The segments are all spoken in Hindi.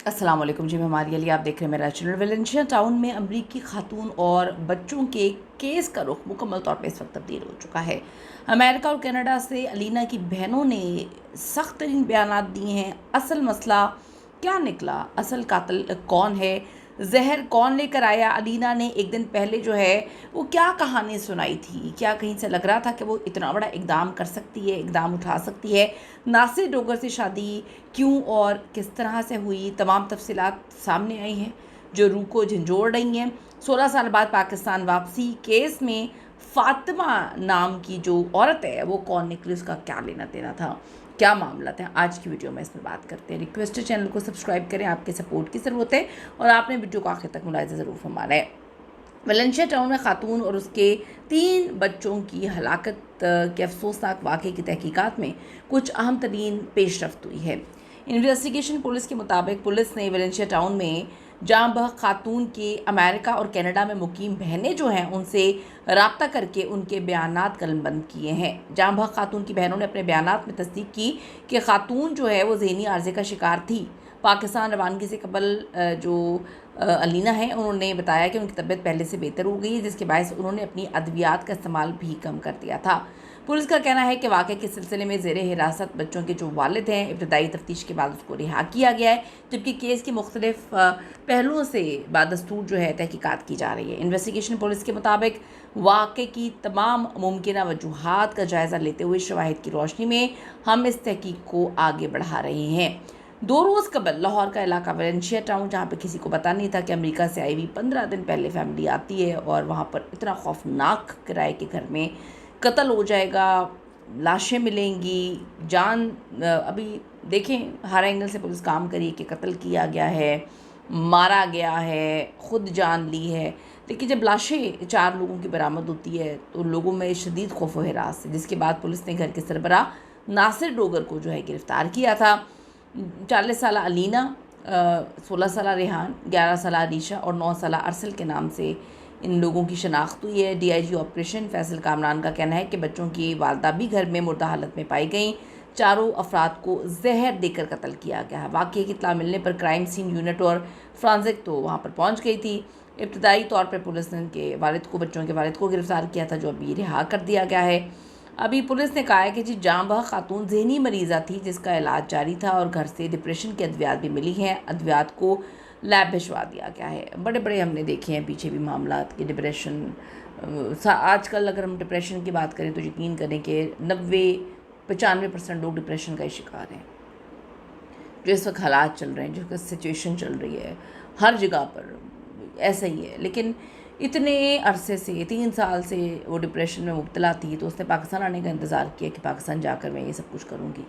अस्सलाम वालेकुम जी, मैं मारिया अली। आप देख रहे हैं मेरा चैनल। वेलेंशिया टाउन में अमरीकी खातून और बच्चों के केस का रुख मुकम्मल तौर पे इस वक्त तब्दील हो चुका है। अमेरिका और कनाडा से अलीना की बहनों ने सख्त तरीन बयानात दिए हैं। असल मसला क्या निकला, असल कातिल कौन है, जहर कौन लेकर आया। अलीना ने एक दिन पहले जो है वो क्या कहानी सुनाई थी, क्या कहीं से लग रहा था कि वो इतना बड़ा इकदाम कर सकती है, इकदाम उठा सकती है। नासिर डोगर से शादी क्यों और किस तरह से हुई, तमाम तफसीलात सामने आई हैं जो रूह को झंझोड़ रही हैं। 16 साल बाद पाकिस्तान वापसी केस में फातिमा नाम की जो औरत है वो कौन निकली, उसका क्या लेना देना था, क्या मामला था, आज की वीडियो में इसमें बात करते हैं। रिक्वेस्ट है चैनल को सब्सक्राइब करें, आपके सपोर्ट की ज़रूरत है और आपने वीडियो को आखिर तक मुलाहिजा ज़रूर फरमाना है। वेलेंशिया टाउन में खातून और उसके 3 बच्चों की हलाकत के अफसोसनाक वाक़े की तहकीकात में कुछ अहम तरीन पेशरफ्त हुई है। इन्वेस्टिगेशन पुलिस के मुताबिक पुलिस ने वेलेंशिया टाउन में जाँ बहक खातून के अमेरिका और कनाडा में मुकीम बहनें जो हैं उनसे रब्ता करके उनके बयानात कलमबंद किए हैं। जाँ बहक खातून की बहनों ने अपने बयानात में तस्दीक की कि खातून जो है वो ज़हनी आर्जे का शिकार थी। पाकिस्तान रवानगी से कबल जो अलीना है उन्होंने बताया कि उनकी तबीयत पहले से बेहतर हो गई है, जिसके बायस उन्होंने अपनी अद्वियात का इस्तेमाल भी कम कर दिया था। पुलिस का कहना है कि वाक़े के सिलसिले में ज़ेरे हिरासत बच्चों के जो वालिद हैं, इब्तदाई तफ्तीश के बाद उसको रिहा किया गया है, जबकि केस के मुख्तलिफ पहलुओं से बादस्तूर जो है तहकीकात की जा रही है। इन्वेस्टिगेशन पुलिस के मुताबिक वाक़े की तमाम मुमकिन वजूहात का जायज़ा लेते हुए शवाहिद की रोशनी में हम इस तहकीक को आगे बढ़ा रहे हैं। 2 रोज़ कबल लाहौर का इलाका वेलेंशिया टाउन, जहाँ पे किसी को पता नहीं था कि अमेरिका से आई हुई 15 दिन पहले फैमिली आती है और वहाँ पर इतना खौफनाक किराए के घर में कत्ल हो जाएगा, लाशें मिलेंगी, जान अभी देखें हर एंगल से पुलिस काम करी कि कत्ल किया गया है, मारा गया है, ख़ुद जान ली है। लेकिन जब लाशें 4 लोगों की बरामद होती है तो लोगों में शदीद खौफ व हिरास है, जिसके बाद पुलिस ने घर के सरबराह नासिर डोगर को जो है गिरफ़्तार किया था। 40 साल अलीना, 16 साल रेहान, 11 साल अनीशा और 9 साल अरसल के नाम से इन लोगों की शनाख्त हुई है। DIG ऑपरेशन फैसल कामरान का कहना है कि बच्चों की वालदा भी घर में मुर्दा हालत में पाई गई। चारों अफराद को जहर देकर कत्ल किया गया है। वाक़ये की इत्तला मिलने पर क्राइम सीन यूनिट और फ्रांसिक तो वहाँ पर पहुँच गई थी। इब्तदाई तौर पर पुलिस ने उनके वालिद को, बच्चों के वालिद को गिरफ़्तार किया था, जो अभी रिहा कर दिया गया है। अभी पुलिस ने कहा है कि जी जाँ बहक खातून ज़हनी मरीज़ा थी जिसका इलाज जारी था और घर से डिप्रेशन की अद्वियात भी मिली हैं। अद्वियात को लैब भिजवा दिया गया है। बड़े बड़े हमने देखे हैं पीछे भी मामला कि डिप्रेशन, आजकल अगर हम डिप्रेशन की बात करें तो यकीन करें कि 90-95% लोग डिप्रेशन का ही शिकार हैं। जो इस वक्त हालात चल रहे हैं, जो सिचुएशन चल रही है, हर जगह पर ऐसा ही है। लेकिन इतने अरसे से 3 साल से वो डिप्रेशन में मुब्तला थी, तो उसने पाकिस्तान आने का इंतज़ार किया कि पाकिस्तान जाकर मैं ये सब कुछ करूँगी।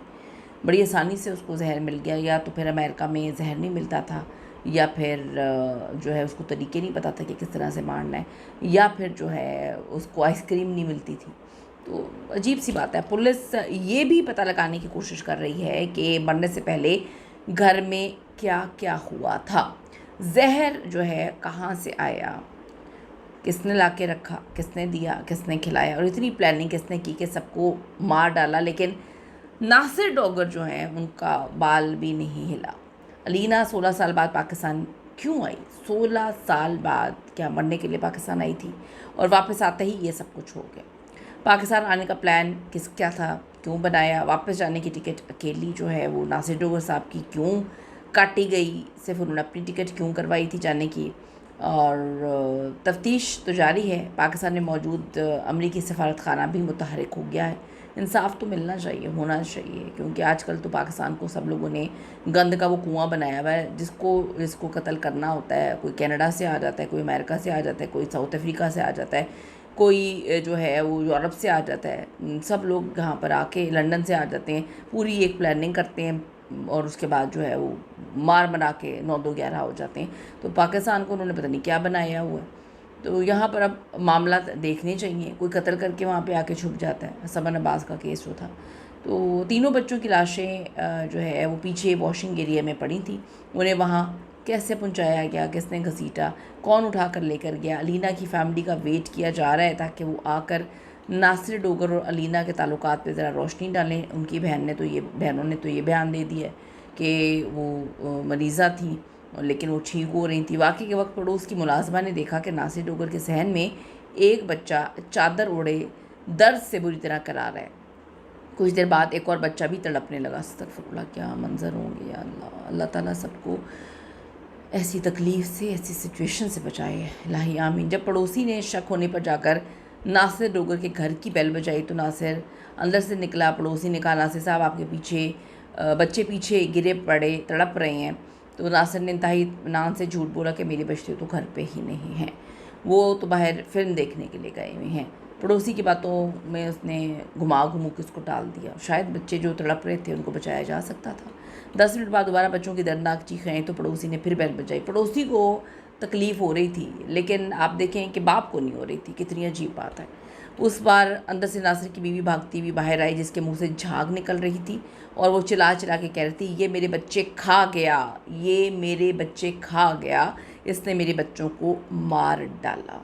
बड़ी आसानी से उसको जहर मिल गया, या तो फिर अमेरिका में जहर नहीं मिलता था, या फिर जो है उसको तरीके नहीं पता था कि किस तरह से मारना है, या फिर जो है उसको आइसक्रीम नहीं मिलती थी। तो अजीब सी बात है। पुलिस ये भी पता लगाने की कोशिश कर रही है कि मरने से पहले घर में क्या क्या हुआ था, जहर जो है कहाँ से आया, किसने ला के रखा, किसने दिया, किसने खिलाया, और इतनी प्लानिंग किसने की कि सबको मार डाला। लेकिन नासिर डोगर जो हैं उनका बाल भी नहीं हिला। अलीना 16 साल बाद पाकिस्तान क्यों आई? 16 साल बाद क्या मरने के लिए पाकिस्तान आई थी? और वापस आते ही ये सब कुछ हो गया। पाकिस्तान आने का प्लान क्या था, क्यों बनाया? वापस जाने की टिकट अकेली जो है वो नासिर डोगर साहब की क्यों काटी गई? सिर्फ उन्होंने अपनी टिकट क्यों करवाई थी जाने की? और तफ्तीश तो जारी है। पाकिस्तान में मौजूद अमरीकी सफारत खाना भी मुतहरिक हो गया है। इंसाफ तो मिलना चाहिए, होना चाहिए, क्योंकि आजकल तो पाकिस्तान को सब लोगों ने गंद का वो कुआं बनाया हुआ है। जिसको कत्ल करना होता है, कोई कनाडा से आ जाता है, कोई अमेरिका से आ जाता है, कोई साउथ अफ्रीका से आ जाता है, कोई जो है वो यूरोप से आ जाता है। सब लोग यहाँ पर आके लंदन से आ जाते हैं, पूरी एक प्लानिंग करते हैं और उसके बाद जो है वो मार बना के 9-2-11 हो जाते हैं। तो पाकिस्तान को उन्होंने पता नहीं क्या बनाया हुआ है। तो यहाँ पर अब मामला देखने चाहिए। कोई कत्ल करके वहाँ पे आके छुप जाता है। समन अब्बास का केस जो था, तो तीनों बच्चों की लाशें जो है वो पीछे वॉशिंग एरिया में पड़ी थी। उन्हें वहाँ कैसे पहुँचाया गया, किसने घसीटा, कौन उठा कर लेकर गया? अलीना की फ़ैमिली का वेट किया जा रहा है ताकि वो आकर नासिर डोगर और अलीना के ताल्लुकात पे ज़रा रोशनी डालें। उनकी बहनों ने तो ये बयान दे दिया है कि वो मरीज़ा थी, लेकिन वो ठीक हो रही थी। वाक़ई के वक्त पड़ोस की मुलाज़मा ने देखा कि नासिर डोगर के सहन में एक बच्चा चादर ओढ़े दर्द से बुरी तरह करा रहा है। कुछ देर बाद एक और बच्चा भी तड़पने लगा। अस्तगफिरुल्लाह, क्या मंज़र होंगे या अल्लाह। अल्लाह ताला सबको ऐसी तकलीफ़ से, ऐसी सिचुएशन से बचाए, इलाही आमीन। जब पड़ोसी ने शक होने पर जाकर नासिर डोगर के घर की बेल बजाई तो नासिर अंदर से निकला। पड़ोसी ने कहा, नासिर साहब आपके पीछे बच्चे पीछे गिरे पड़े तड़प रहे हैं। तो नासिर ने इंतहाई इत्मीनान से झूठ बोला कि मेरे बच्चे तो घर पे ही नहीं हैं, वो तो बाहर फ़िल्म देखने के लिए गए हुए हैं। पड़ोसी की बातों में उसने घुमा घुमू के उसको टाल दिया। शायद बच्चे जो तड़प रहे थे उनको बचाया जा सकता था। 10 मिनट बाद दोबारा बच्चों की दर्दनाक चीखें आई तो पड़ोसी ने फिर बेल बजाई। पड़ोसी को तकलीफ़ हो रही थी, लेकिन आप देखें कि बाप को नहीं हो रही थी। कितनी अजीब बात है। उस बार अंदर से नासिर की बीवी भागती हुई बाहर आई, जिसके मुंह से झाग निकल रही थी और वो चिल्ला चिल्ला के कह रही थी, ये मेरे बच्चे खा गया, ये मेरे बच्चे खा गया, इसने मेरे बच्चों को मार डाला।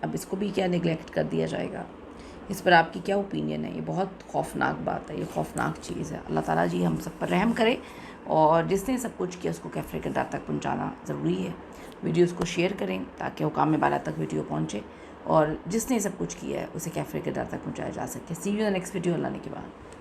अब इसको भी क्या निगलेक्ट कर दिया जाएगा? इस पर आपकी क्या ओपिनियन है? ये बहुत खौफनाक बात है, ये खौफनाक चीज़ है। अल्लाह ताला जी हम सब पर रहम करे, और जिसने सब कुछ किया उसको कैफ़रे किरदार तक पहुंचाना ज़रूरी है। वीडियोस को शेयर करें ताकि हुकाम बाला तक वीडियो पहुंचे, और जिसने सब कुछ किया है उसे कैफ़रे किरदार तक पहुंचाया जा सके। See you in the next video. Allah ने के बाद।